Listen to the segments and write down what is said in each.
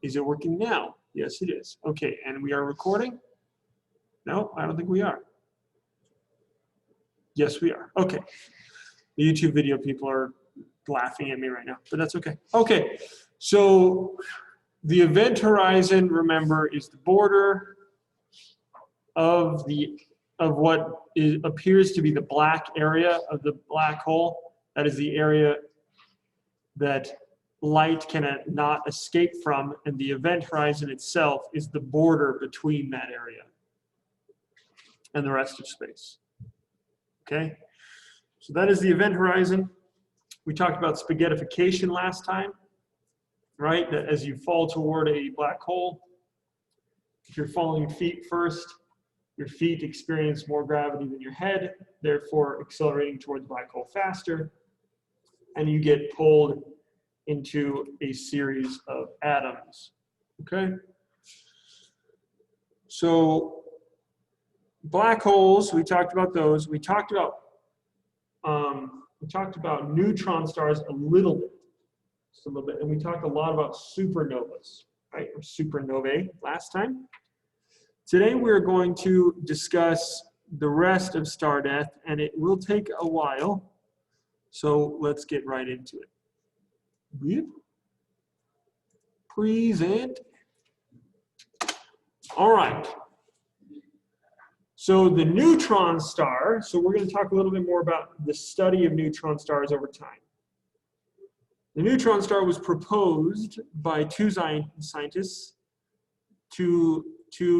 Is it working now? Yes, it is. Okay, and we are recording? No, I don't think we are. Yes, we are. Okay. The YouTube video people are laughing at me right now, but that's okay. Okay, so the event horizon, remember, is the border of what appears to be the black area of the black hole. That is the area that light cannot escape from, and the event horizon itself is the border between that area and the rest of space. Okay, so that is the event horizon. We talked about spaghettification last time, right? That as you fall toward a black hole, if you're falling feet first, your feet experience more gravity than your head, therefore accelerating towards the black hole faster, and you get pulled into a series of atoms, okay? So black holes, we talked about those. We talked about neutron stars a little bit, just a little bit, and we talked a lot about supernovas, right, or supernovae last time. Today we're going to discuss the rest of star death, and it will take a while, so let's get right into it. Yep. Present. All right. So the neutron star, so we're going to talk a little bit more about the study of neutron stars over time. The neutron star was proposed by two scientists, two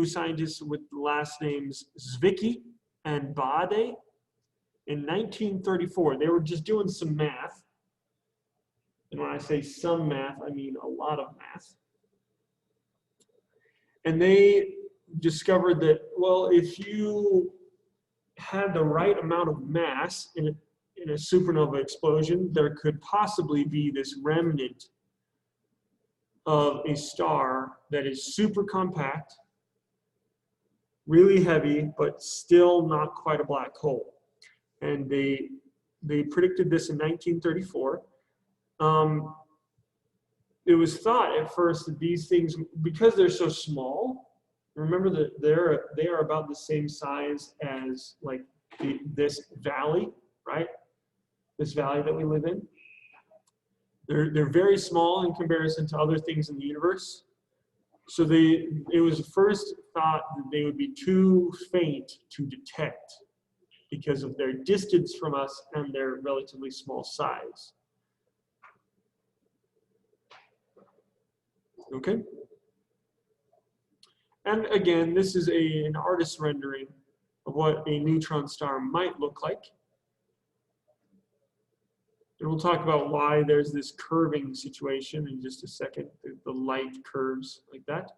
scientists with the last names Zwicky and Bade in 1934. They were just doing some math. And when I say some math, I mean a lot of math. And they discovered that, well, if you had the right amount of mass in a supernova explosion, there could possibly be this remnant of a star that is super compact, really heavy, but still not quite a black hole. And they predicted this in 1934. It was thought at first that these things, because they're so small, remember that they are about the same size as like this valley, right? This valley that we live in. They're very small in comparison to other things in the universe. So it was first thought that they would be too faint to detect because of their distance from us and their relatively small size. Okay? And again, this is an artist's rendering of what a neutron star might look like. And we'll talk about why there's this curving situation in just a second. The light curves like that.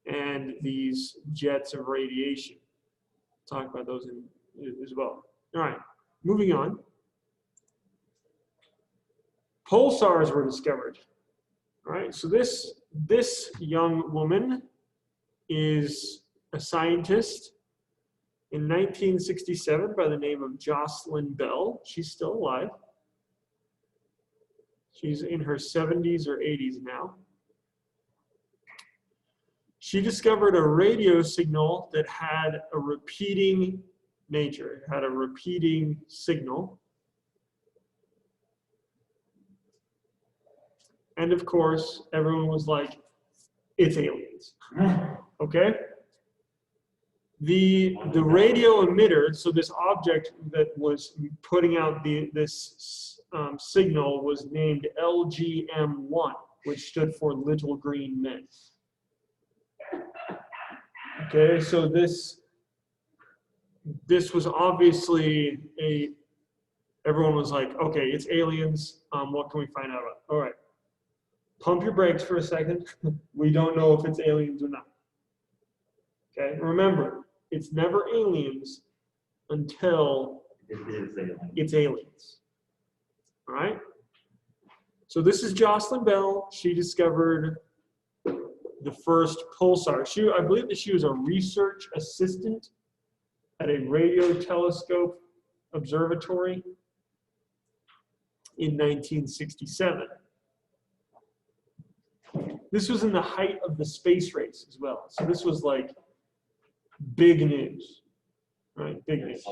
And these jets of radiation. We'll talk about those as well. All right, moving on. Pulsars were discovered. All right, so this young woman is a scientist in 1967 by the name of Jocelyn Bell. She's still alive. She's in her 70s or 80s now. She discovered a radio signal that had a repeating nature. It had a repeating signal. And of course, everyone was like, it's aliens. Okay? The radio emitter, so this object that was putting out this signal was named LGM1, which stood for Little Green Men. Okay, so this was obviously everyone was like, okay, it's aliens. What can we find out about? All right. Pump your brakes for a second. We don't know if it's aliens or not. Okay, remember, it's never aliens until it's aliens. All right? So this is Jocelyn Bell. She discovered the first pulsar. I believe that she was a research assistant at a radio telescope observatory in 1967. This was in the height of the space race as well. So this was like big news, right? Big news.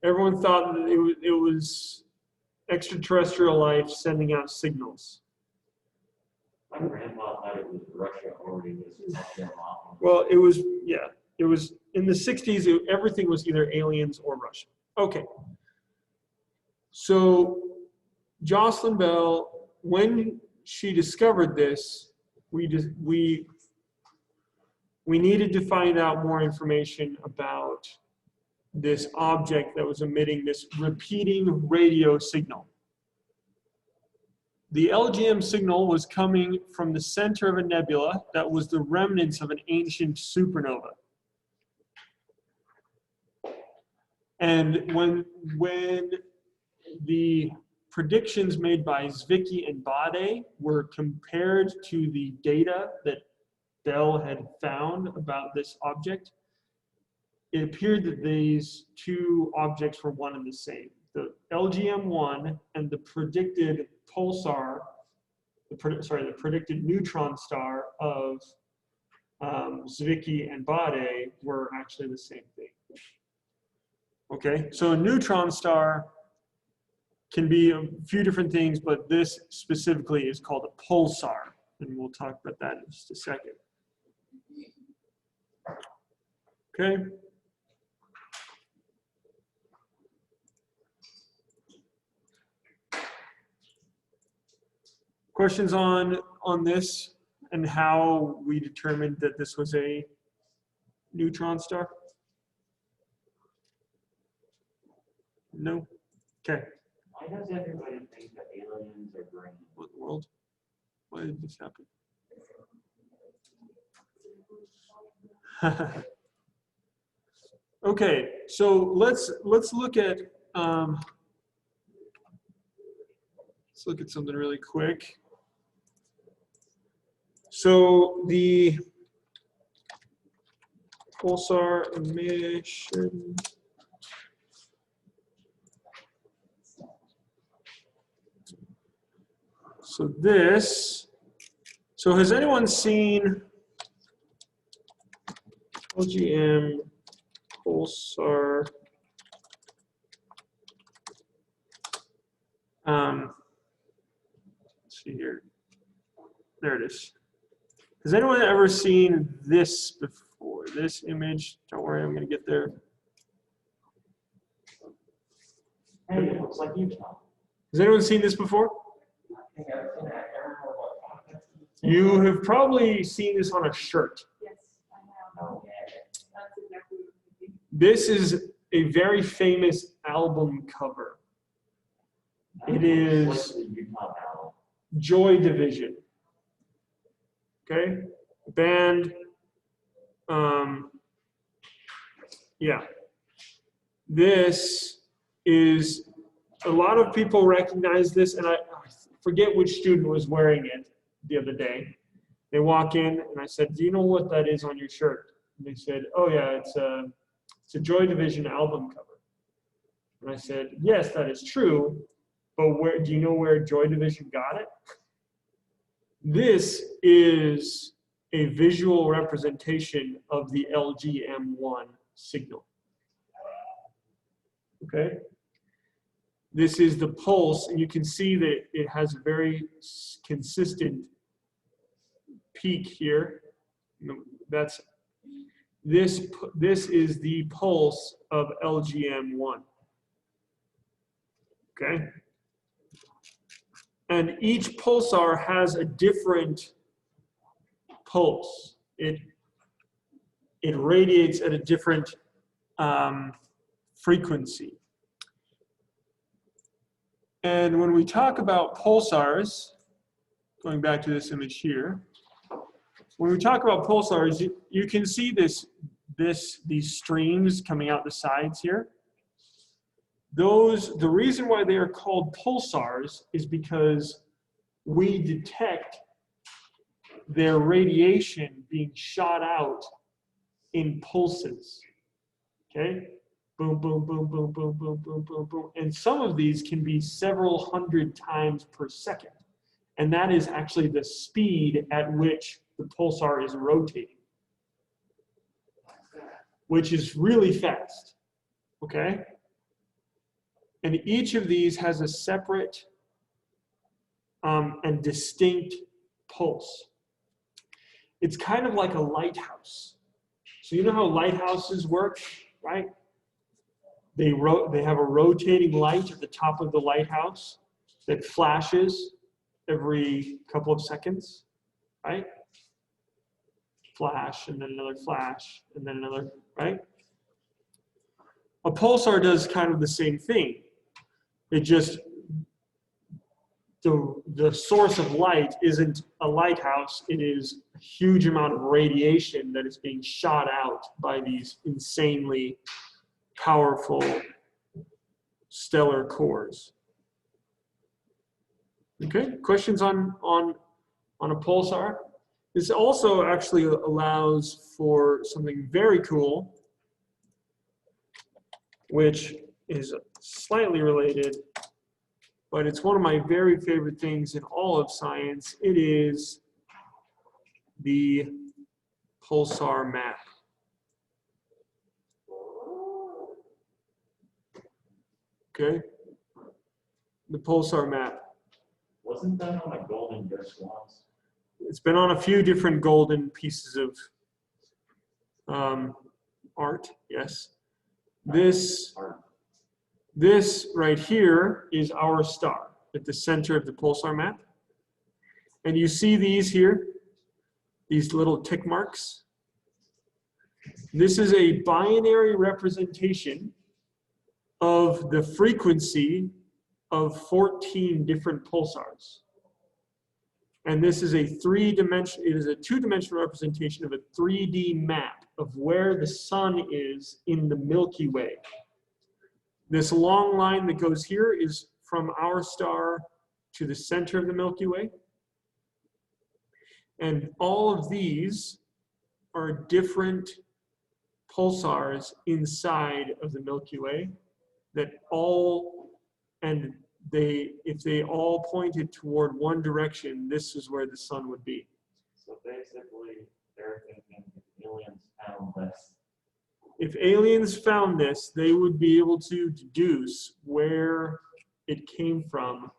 Everyone thought that it was extraterrestrial life sending out signals. My grandma thought it was Russia already was. Well, it was, yeah, it was in the 60s, everything was either aliens or Russian. Okay. So Jocelyn Bell, when she discovered this, we needed to find out more information about this object that was emitting this repeating radio signal. The LGM signal was coming from the center of a nebula that was the remnants of an ancient supernova. And when the predictions made by Zwicky and Bade were compared to the data that Bell had found about this object, it appeared that these two objects were one and the same. The LGM-1 and the predicted pulsar, the predicted neutron star of Zwicky and Bade were actually the same thing. Okay, so a neutron star can be a few different things, but this specifically is called a pulsar, and we'll talk about that in just a second. Okay. Questions on this and how we determined that this was a neutron star? No? Okay. Why does everybody think that aliens are green? What in the world? Why did this happen? Okay, so let's look at something really quick. So the pulsar emission. So has anyone seen LGM pulsar? Let's see here. There it is. Has anyone ever seen this before? This image? Don't worry, I'm going to get there. Hey, it looks like Utah. Has anyone seen this before? You have probably seen this on a shirt. Yes, I have. That's exactly what I'm thinking. This is a very famous album cover. It is Joy Division. Okay, band. Yeah, this is, a lot of people recognize this, and I forget which student was wearing it the other day. They walk in and I said, "Do you know what that is on your shirt?" And they said, "Oh yeah, it's a Joy Division album cover." And I said, "Yes, that is true, but where do you know where Joy Division got it?" This is a visual representation of the LGM-1 signal. Okay? This is the pulse, and you can see that it has a very consistent peak here. That's this is the pulse of LGM-1. Okay? And each pulsar has a different pulse. It radiates at a different frequency. And when we talk about pulsars, going back to this image here, when we talk about pulsars, you can see these streams coming out the sides here. The reason why they are called pulsars is because we detect their radiation being shot out in pulses. Okay? Boom, boom, boom, boom, boom, boom, boom, boom, boom. And some of these can be several hundred times per second. And that is actually the speed at which the pulsar is rotating, which is really fast, okay? And each of these has a separate and distinct pulse. It's kind of like a lighthouse. So you know how lighthouses work, right? They have a rotating light at the top of the lighthouse that flashes every couple of seconds, right? Flash, and then another flash, and then another, right? A pulsar does kind of the same thing. It just, the source of light isn't a lighthouse, it is a huge amount of radiation that is being shot out by these insanely powerful stellar cores. Okay, questions on a pulsar? This also actually allows for something very cool, which is slightly related, but it's one of my very favorite things in all of science. It is the pulsar map. Okay, the pulsar map. Wasn't that on a golden disc once? It's been on a few different golden pieces of art, yes. This right here is our star at the center of the pulsar map. And you see these here, these little tick marks. This is a binary representation of the frequency of 14 different pulsars. And this is a two-dimensional representation of a 3D map of where the sun is in the Milky Way. This long line that goes here is from our star to the center of the Milky Way. And all of these are different pulsars inside of the Milky Way that all, and if they all pointed toward one direction, this is where the sun would be. So basically, they're thinking if aliens found this. If aliens found this, they would be able to deduce where it came from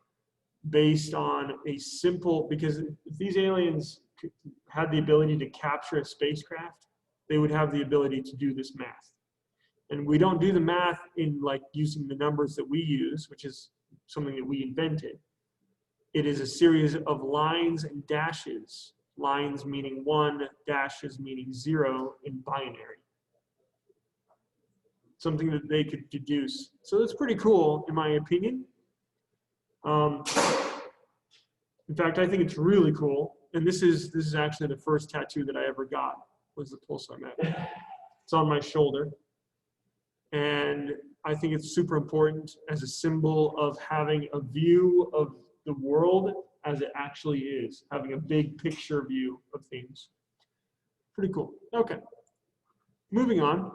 based on a simple, because if these aliens had the ability to capture a spacecraft, they would have the ability to do this math. And we don't do the math in like using the numbers that we use, which is something that we invented. It is a series of lines and dashes, lines meaning 1, dashes meaning 0 in binary. Something that they could deduce. So that's pretty cool, in my opinion. In fact, I think it's really cool. And this is actually the first tattoo that I ever got, was the pulsar map. It's on my shoulder. And I think it's super important as a symbol of having a view of the world as it actually is, having a big picture view of things. Pretty cool. Okay, moving on.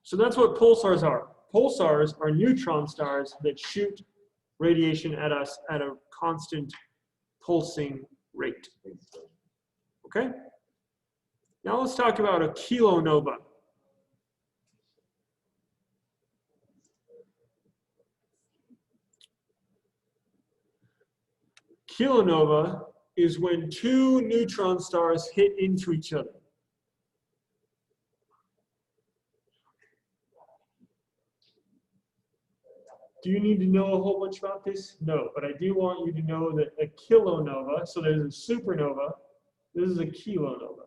So that's what pulsars are. Pulsars are neutron stars that shoot radiation at us at a constant pulsing rate. Okay? Now let's talk about a kilonova. Kilonova is when two neutron stars hit into each other. Do you need to know a whole bunch about this? No, but I do want you to know that a kilonova, so there's a supernova, this is a kilonova,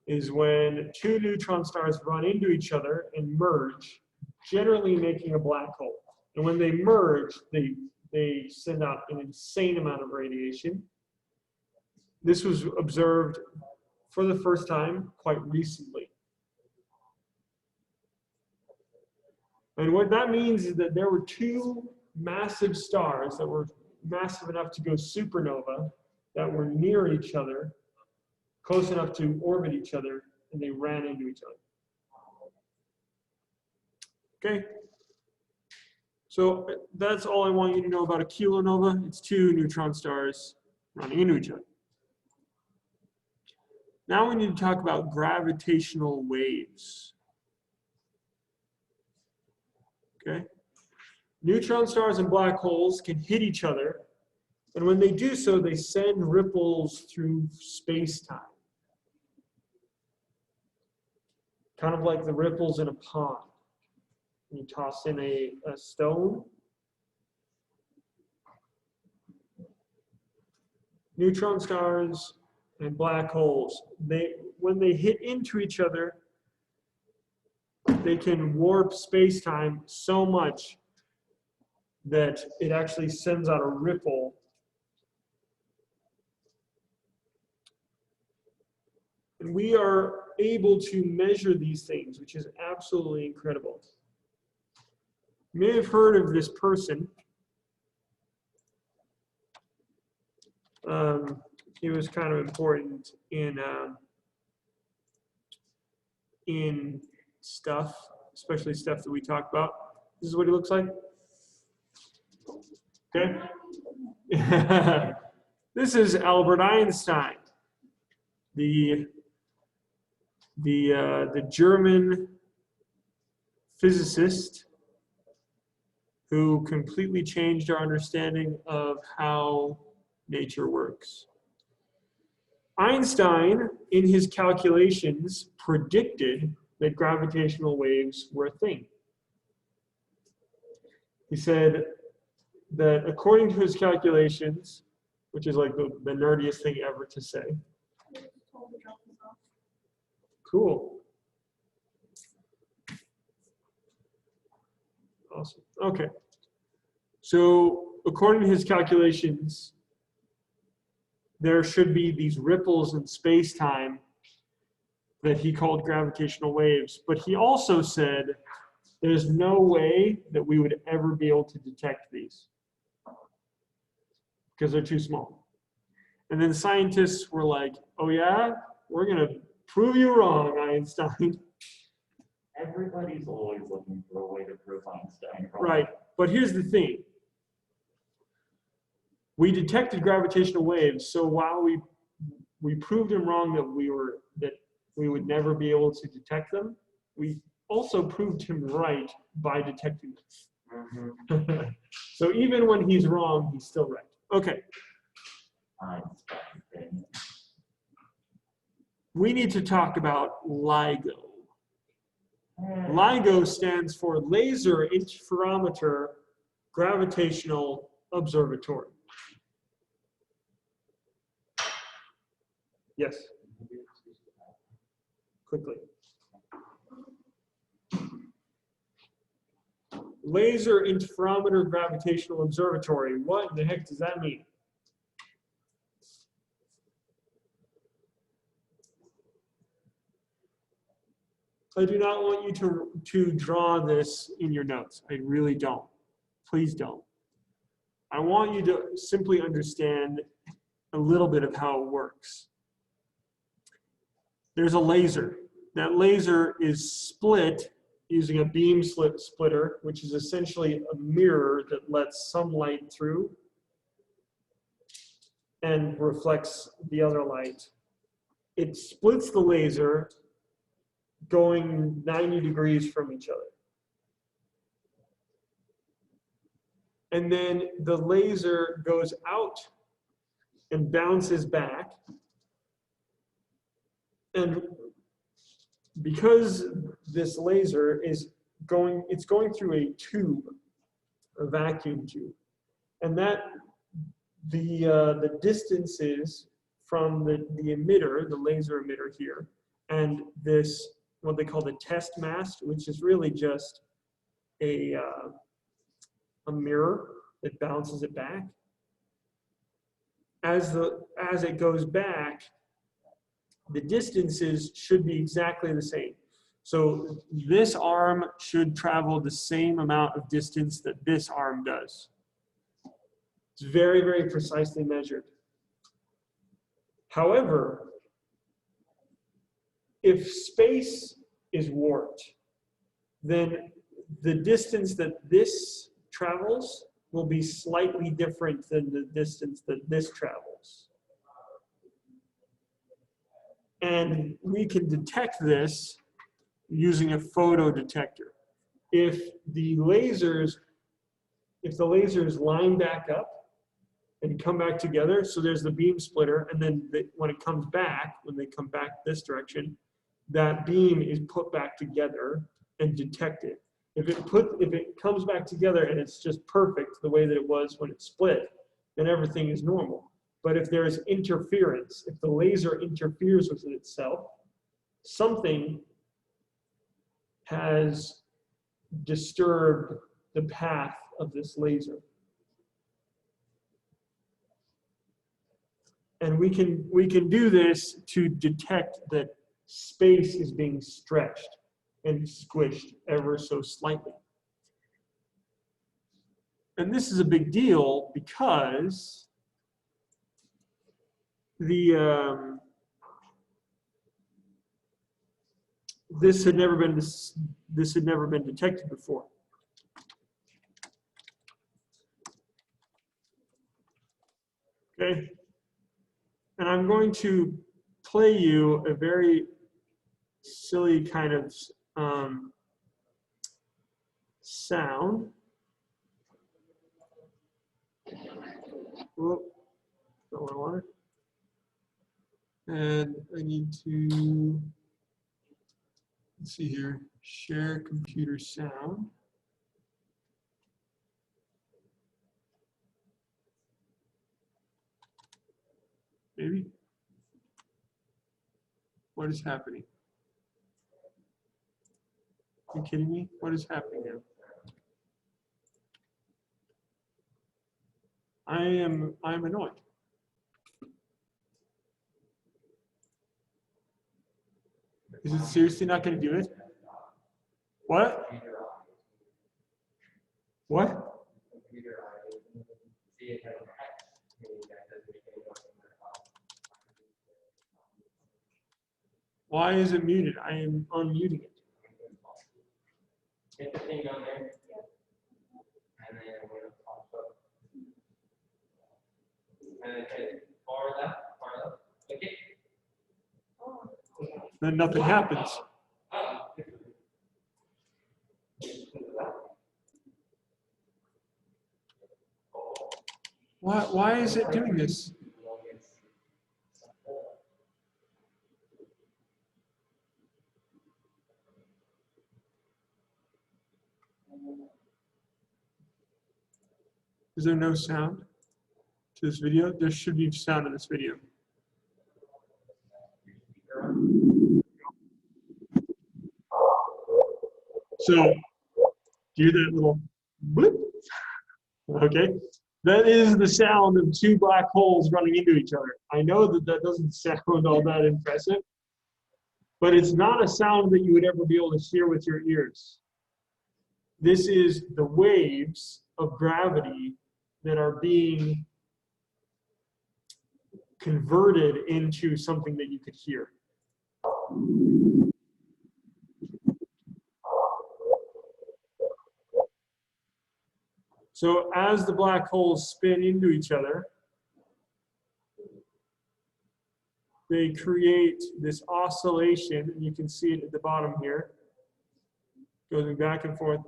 is when two neutron stars run into each other and merge, generally making a black hole. And when they merge, they send out an insane amount of radiation. This was observed for the first time quite recently. And what that means is that there were two massive stars that were massive enough to go supernova that were near each other, close enough to orbit each other, and they ran into each other. Okay? So that's all I want you to know about a kilonova. It's two neutron stars running into each other. Now we need to talk about gravitational waves. Okay? Neutron stars and black holes can hit each other, and when they do so, they send ripples through space-time. Kind of like the ripples in a pond. You toss in a stone. Neutron stars and black holes, when they hit into each other, they can warp space-time so much that it actually sends out a ripple. And we are able to measure these things, which is absolutely incredible. You may have heard of this person. He was kind of important in stuff, especially stuff that we talk about. This is what he looks like. Okay. This is Albert Einstein, the German physicist who completely changed our understanding of how nature works. Einstein, in his calculations, predicted that gravitational waves were a thing. He said that according to his calculations, which is like the nerdiest thing ever to say. Cool. Awesome. Okay. So according to his calculations, there should be these ripples in space-time that he called gravitational waves. But he also said there's no way that we would ever be able to detect these because they're too small. And then scientists were like, oh yeah, we're going to prove you wrong, Einstein. Everybody's always looking for a way to prove Einstein wrong. Right, but here's the thing. We detected gravitational waves, so while we proved him wrong that we would never be able to detect them, we also proved him right by detecting them. Mm-hmm. So even when he's wrong, he's still right. Okay. Einstein. We need to talk about LIGO. LIGO stands for Laser Interferometer Gravitational Observatory. Yes. Quickly. Laser Interferometer Gravitational Observatory. What in the heck does that mean? I do not want you to draw this in your notes. I really don't. Please don't. I want you to simply understand a little bit of how it works. There's a laser. That laser is split using a beam splitter, which is essentially a mirror that lets some light through and reflects the other light. It splits the laser going 90 degrees from each other. And then the laser goes out and bounces back. And because this laser is going through a tube, a vacuum tube, and that the distances from the emitter, the laser emitter here, and this what they call the test mast, which is really just a mirror that bounces it back. As it goes back, the distances should be exactly the same. So this arm should travel the same amount of distance that this arm does. It's very, very precisely measured. However, if space is warped, then the distance that this travels will be slightly different than the distance that this travels. And we can detect this using a photo detector. If the lasers line back up and come back together, so there's the beam splitter, and then when it comes back, when they come back this direction, that beam is put back together and detected. If it comes back together and it's just perfect the way that it was when it split, then everything is normal. But if there is interference, if the laser interferes with itself, something has disturbed the path of this laser. And we can do this to detect that space is being stretched and squished ever so slightly. And this is a big deal because this had never been detected before. Okay, and I'm going to play you a very silly kind of sound. Whoop, not what I wanted. And I need to, let's see here, share computer sound. Maybe. What is happening? Are you kidding me? What is happening now? I'm annoyed. Is it seriously not going to do it? What? What? Why is it muted? I am unmuting it. Hit the thing down there. And then when it pops up. And then hit far left, okay. Then nothing happens. Why is it doing this? Is there no sound to this video? There should be sound in this video. So, hear that little blip? Okay. That is the sound of two black holes running into each other. I know that that doesn't sound all that impressive, but it's not a sound that you would ever be able to hear with your ears. This is the waves of gravity that are being converted into something that you could hear. So as the black holes spin into each other, they create this oscillation, and you can see it at the bottom here. Going back and forth,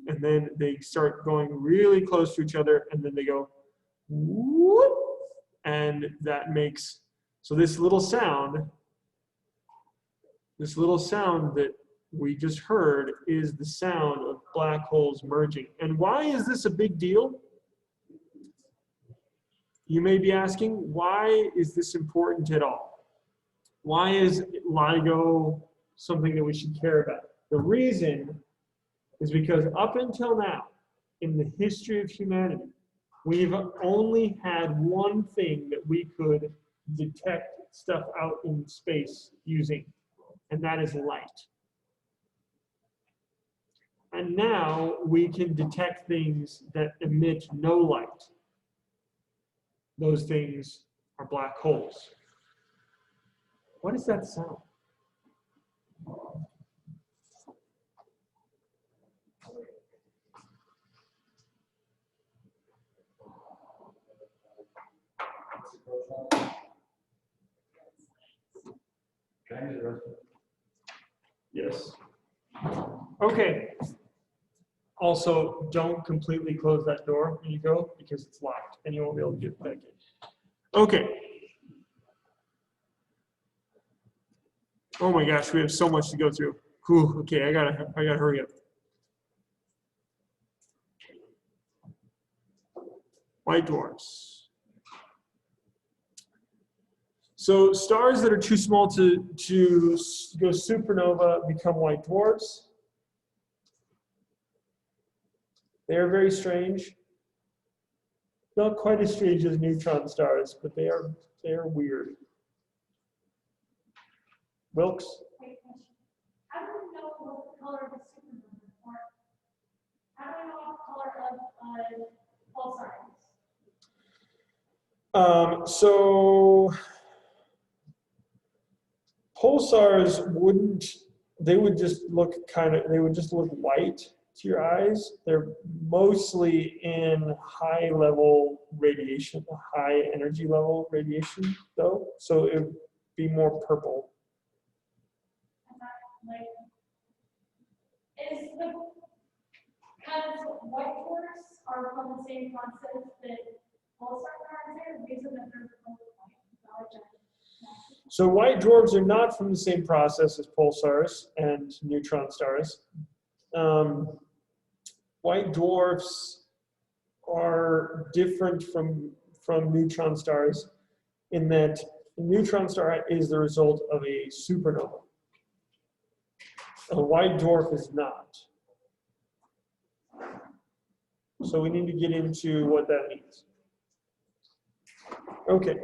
and then they start going really close to each other, and then they go, whoop, and that makes, so this little sound that we just heard is the sound of black holes merging. And why is this a big deal? You may be asking, why is this important at all? Why is LIGO something that we should care about? The reason is because up until now, in the history of humanity, we've only had one thing that we could detect stuff out in space using, and that is light. And now we can detect things that emit no light. Those things are black holes. What does that sound? Yes. Okay. Also, don't completely close that door when you go because it's locked and you won't be able to get back in. Okay. Oh my gosh, we have so much to go through. Whew, okay, I gotta hurry up. White dwarfs. So stars that are too small to go supernova become white dwarfs. They are very strange. Not quite as strange as neutron stars, but they are weird. Wilkes? Wait, how do we know what the color of a supernova is? Or how do we know what the color of pulsar is? So pulsars they would just look white to your eyes. They're mostly in high level radiation, high energy level radiation though. So it would be more purple. Like, is the, because white dwarfs are from the same process that pulsar are, is there a reason that they're both white? So white dwarfs are not from the same process as pulsars and neutron stars. White dwarfs are different from neutron stars in that a neutron star is the result of a supernova. A white dwarf is not. So we need to get into what that means. Okay.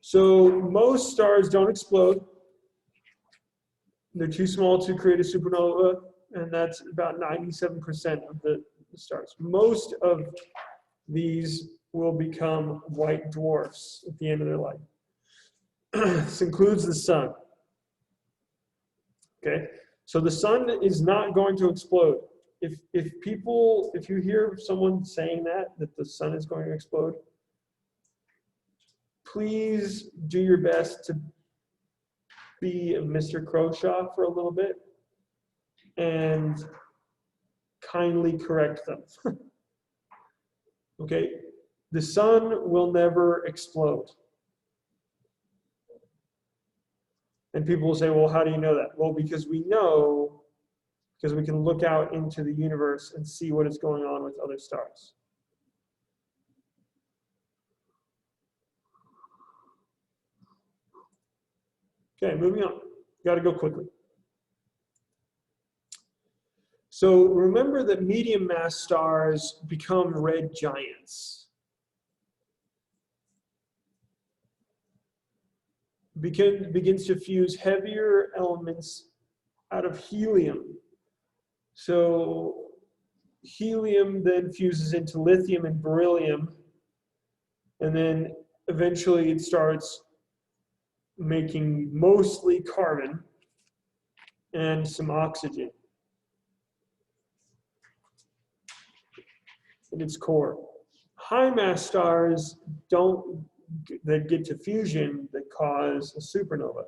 So most stars don't explode. They're too small to create a supernova, and that's about 97% of the stars. Most of these will become white dwarfs at the end of their life. This includes the sun. Okay, so the sun is not going to explode. If you hear someone saying that the sun is going to explode, please do your best to be Mr. Croshaw for a little bit and kindly correct them. Okay, the sun will never explode. And people will say, well, how do you know that? Well, because we know, because we can look out into the universe and see what is going on with other stars. Okay, moving on. Got to go quickly. So remember that medium mass stars become red giants. Begins to fuse heavier elements out of helium. So helium then fuses into lithium and beryllium, and then eventually it starts making mostly carbon and some oxygen in its core. High mass stars that get to fusion that cause a supernova.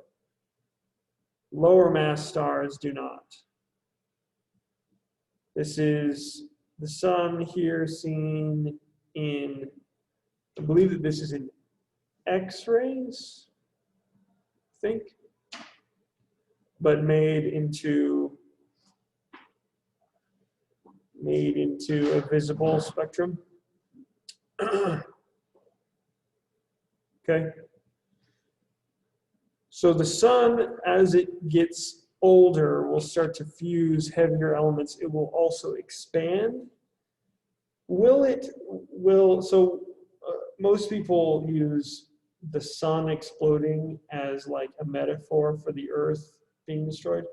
Lower mass stars do not. This is the sun here seen in, I believe that this is in X-rays, I think, but made into a visible spectrum. Okay. So the sun, as it gets older, will start to fuse heavier elements. It will also expand. Most people use the sun exploding as like a metaphor for the earth being destroyed.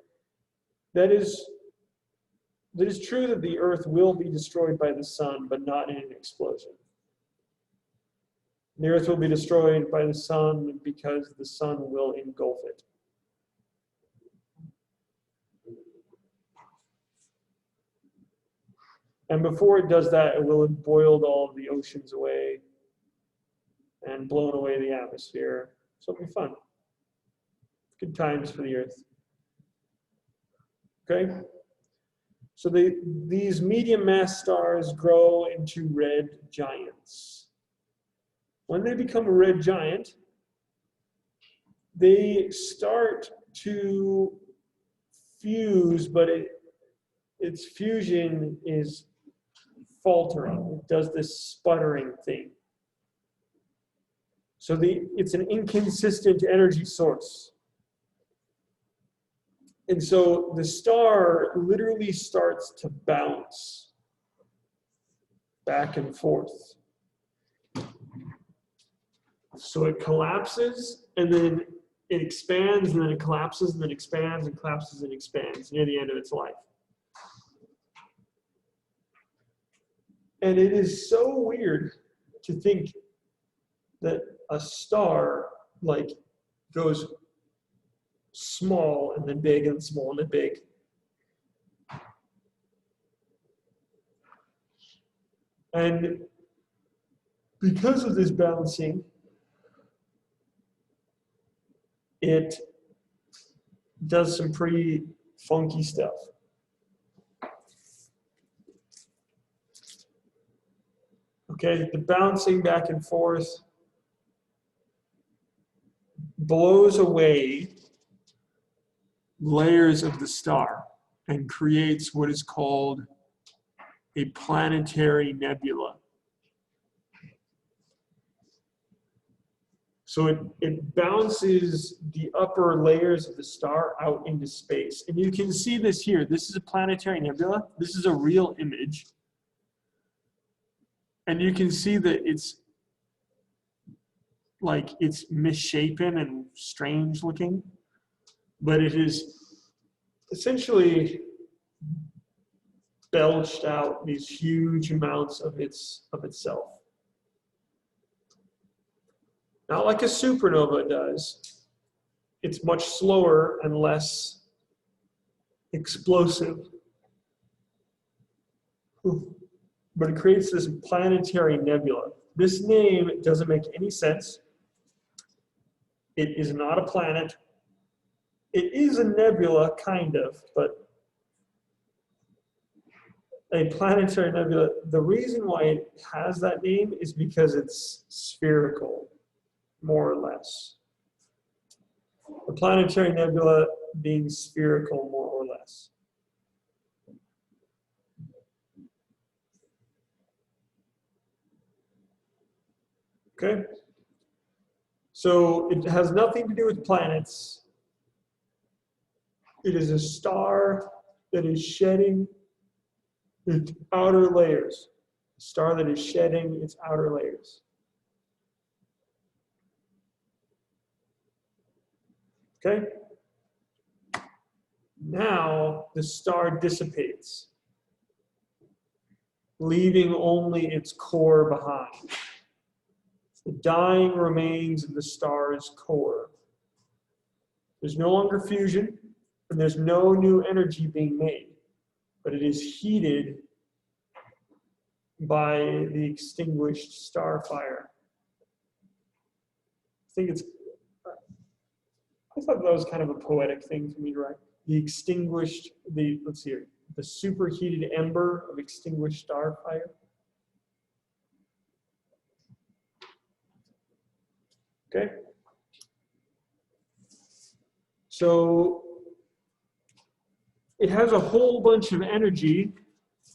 That is true that the earth will be destroyed by the sun, but not in an explosion. The earth will be destroyed by the sun because the sun will engulf it. And before it does that, it will have boiled all of the oceans away and blown away the atmosphere. So it'll be fun. Good times for the Earth. Okay? So these medium mass stars grow into red giants. When they become a red giant, they start to fuse, but its fusion is faltering. It does this sputtering thing. So it's an inconsistent energy source. And so the star literally starts to bounce back and forth. So it collapses, and then it expands, and then it collapses, and then expands, and collapses, and expands near the end of its life. And it is so weird to think that a star like goes small and then big and small and then big. And because of this bouncing, it does some pretty funky stuff. Okay, the bouncing back and forth blows away layers of the star and creates what is called a planetary nebula. So it bounces the upper layers of the star out into space. And you can see this here. This is a planetary nebula. This is a real image. And you can see that it's misshapen and strange looking, but it is essentially belched out these huge amounts of itself. Not like a supernova does. It's much slower and less explosive. But it creates this planetary nebula. This name doesn't make any sense. It is not a planet. It is a nebula, kind of, but a planetary nebula. The reason why it has that name is because it's spherical, more or less. The planetary nebula being spherical, more or less. Okay? So it has nothing to do with planets. It is a star that is shedding its outer layers. A star that is shedding its outer layers. Okay? Now the star dissipates, leaving only its core behind. The dying remains of the star's core. There's no longer fusion, and there's no new energy being made, but it is heated by the extinguished star fire. I thought that was kind of a poetic thing for me to write. Let's see here, the superheated ember of extinguished star fire. Okay? So it has a whole bunch of energy,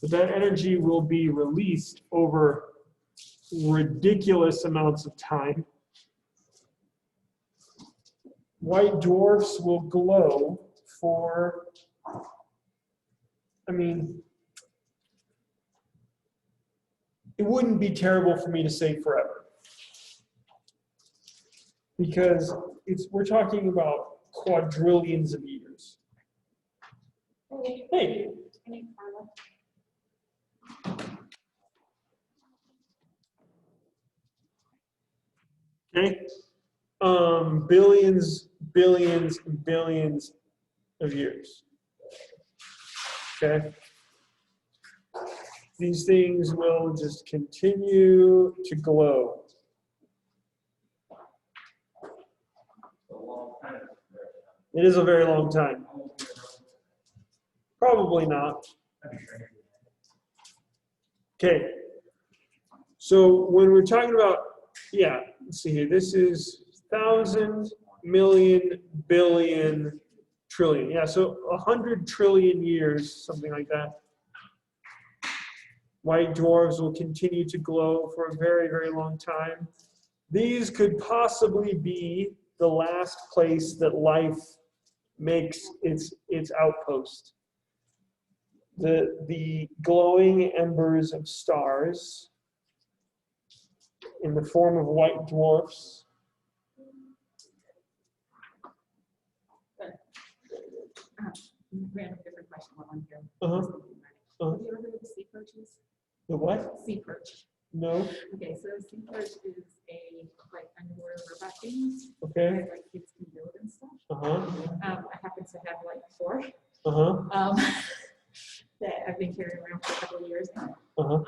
but that energy will be released over ridiculous amounts of time. White dwarfs will glow for, it wouldn't be terrible for me to say forever. Because we're talking about quadrillions of years. Hey. Okay. Billions, billions, and billions of years. Okay. These things will just continue to glow. It is a very long time. Probably not. Okay. So when we're talking about, yeah, let's see here. This is 1,000, million, billion, trillion. Yeah, so 100 trillion years, something like that. White dwarfs will continue to glow for a very, very long time. These could possibly be the last place that life makes its outpost. The glowing embers of stars in the form of white dwarfs. Random different question while I'm here. Uh-huh. Have you ever heard of sea perches? The what? Sea perch. No. Okay, so sea perch is a like underwater robot thing Okay. that like kids can build and stuff. Uh-huh. I happen to have like 4 Uh-huh. that I've been carrying around for a couple of years now. Uh-huh.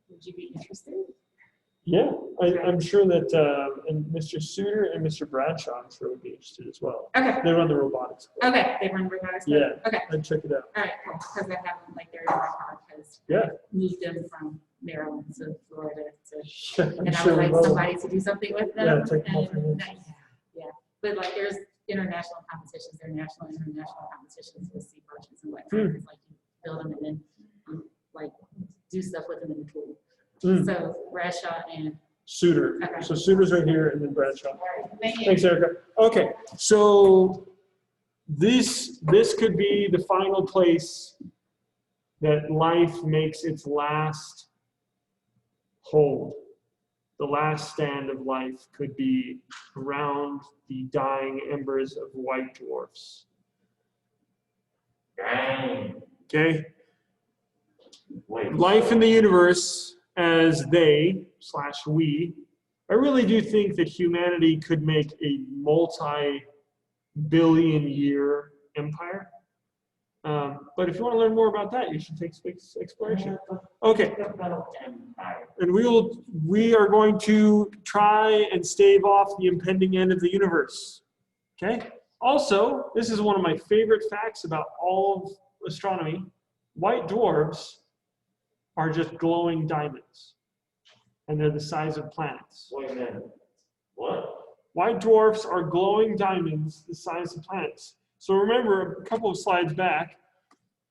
Would you be interested? Yeah, I'm sure that and Mr. Suter and Mr. Bradshaw, I'm sure, would be interested as well. Okay. They run the robotics. Okay, they run robotics. Yeah. Okay. I'd check it out. All right, cool. Because I have them like they're in my car because Yeah. moved them from Maryland to Florida to, I'm and I sure would we like will. somebody to do something with them. Yeah, take them off your and, hands. yeah. But like there's international competitions, there are national and international competitions with sea perches and whatnot. It's like you build them and then like do stuff with them in the pool. So Bradshaw and Suter. Okay. So Suter's right here, and then Bradshaw. all right, thank you. Thanks, Erica. Okay, so this could be the final place that life makes its last hold. The last stand of life could be around the dying embers of white dwarfs. Dang. Okay? Wait. Life in the universe as they/we, I really do think that humanity could make a multi-billion year empire. But if you want to learn more about that, you should take space exploration. Okay. And we are going to try and stave off the impending end of the universe. Okay? Also, this is one of my favorite facts about all of astronomy. White dwarfs are just glowing diamonds. And they're the size of planets. Wait a minute. What? White dwarfs are glowing diamonds the size of planets. So remember, a couple of slides back,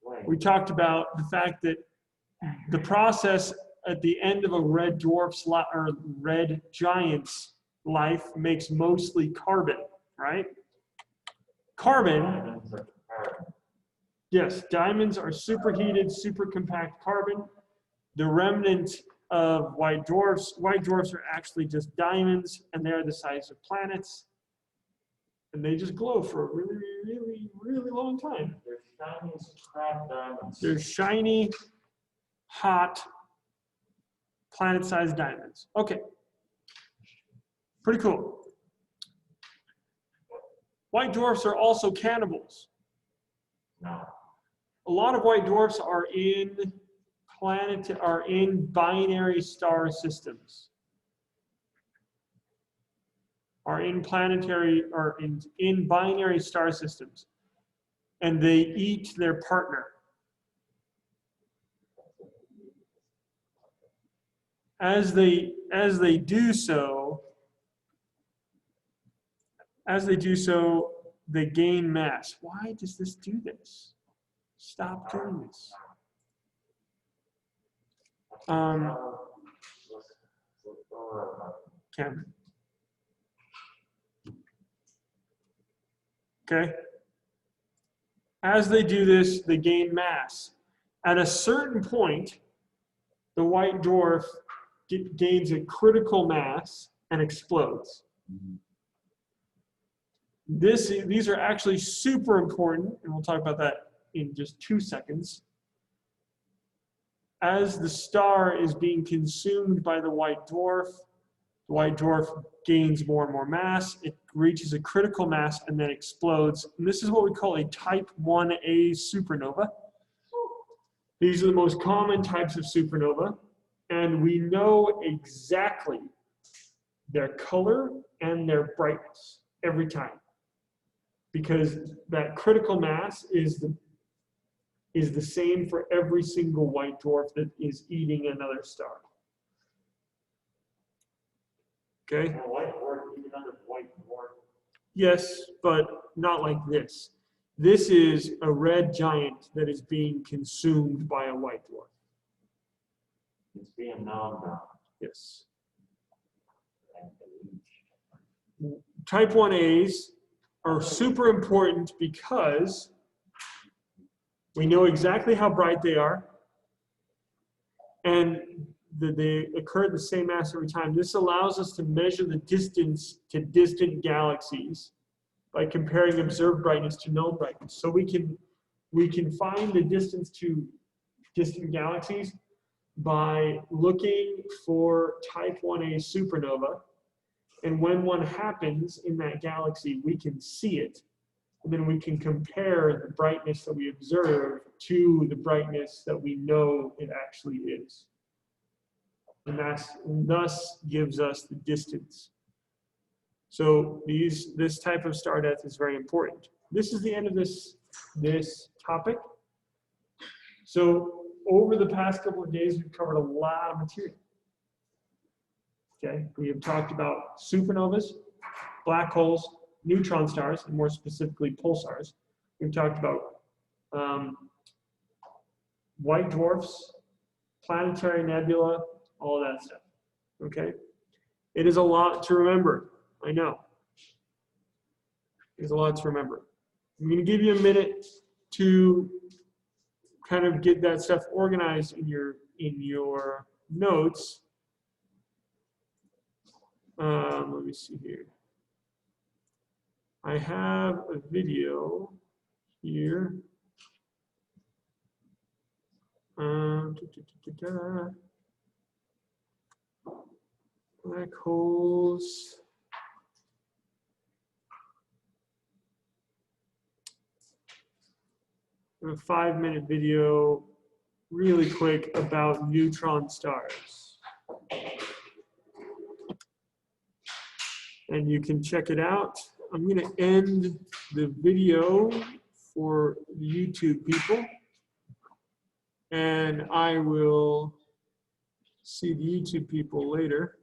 Wait. we talked about the fact that the process at the end of a red dwarf's or red giant's life makes mostly carbon, right? Carbon, Diamonds are carbon. yes, diamonds are superheated, supercompact carbon. The remnant of white dwarfs are actually just diamonds, and they're the size of planets. And they just glow for a really, really, really long time. They're shiny as crap diamonds. They're shiny, hot, planet-sized diamonds. Okay. Pretty cool. White dwarfs are also cannibals. No. A lot of white dwarfs are in binary star systems. Are in planetary or in binary star systems. And they eat their partner. As they do so, they gain mass. Why does this do this? Stop doing this. Cameron. Okay. As they do this, they gain mass. At a certain point, the white dwarf gains a critical mass and explodes. These are actually super important, and we'll talk about that in just 2 seconds. As the star is being consumed by the white dwarf gains more and more mass. It reaches a critical mass and then explodes. And this is what we call a type 1a supernova. These are the most common types of supernova. And we know exactly their color and their brightness every time. because that critical mass is the same for every single white dwarf that is eating another star. Okay? And white dwarf, even under white dwarf, Yes, but not like this. This is a red giant that is being consumed by a white dwarf. it's being known now. Yes. Type 1As are super important because we know exactly how bright they are, and they occur at the same mass every time. This allows us to measure the distance to distant galaxies by comparing observed brightness to known brightness. So we can find the distance to distant galaxies by looking for type 1A supernova. And when one happens in that galaxy, we can see it. And then we can compare the brightness that we observe to the brightness that we know it actually is. And thus gives us the distance. So this type of star death is very important. This is the end of this topic. So over the past couple of days, we've covered a lot of material. Okay, we have talked about supernovas, black holes, neutron stars, and more specifically pulsars. We've talked about white dwarfs, planetary nebula, all that stuff. Okay, it is a lot to remember. I know. There's a lot to remember. I'm going to give you a minute to kind of get that stuff organized in your notes. Let me see here. I have a video here. Black holes. A 5-minute video, really quick, about neutron stars. And you can check it out. I'm going to end the video for the YouTube people. And I will see the YouTube people later.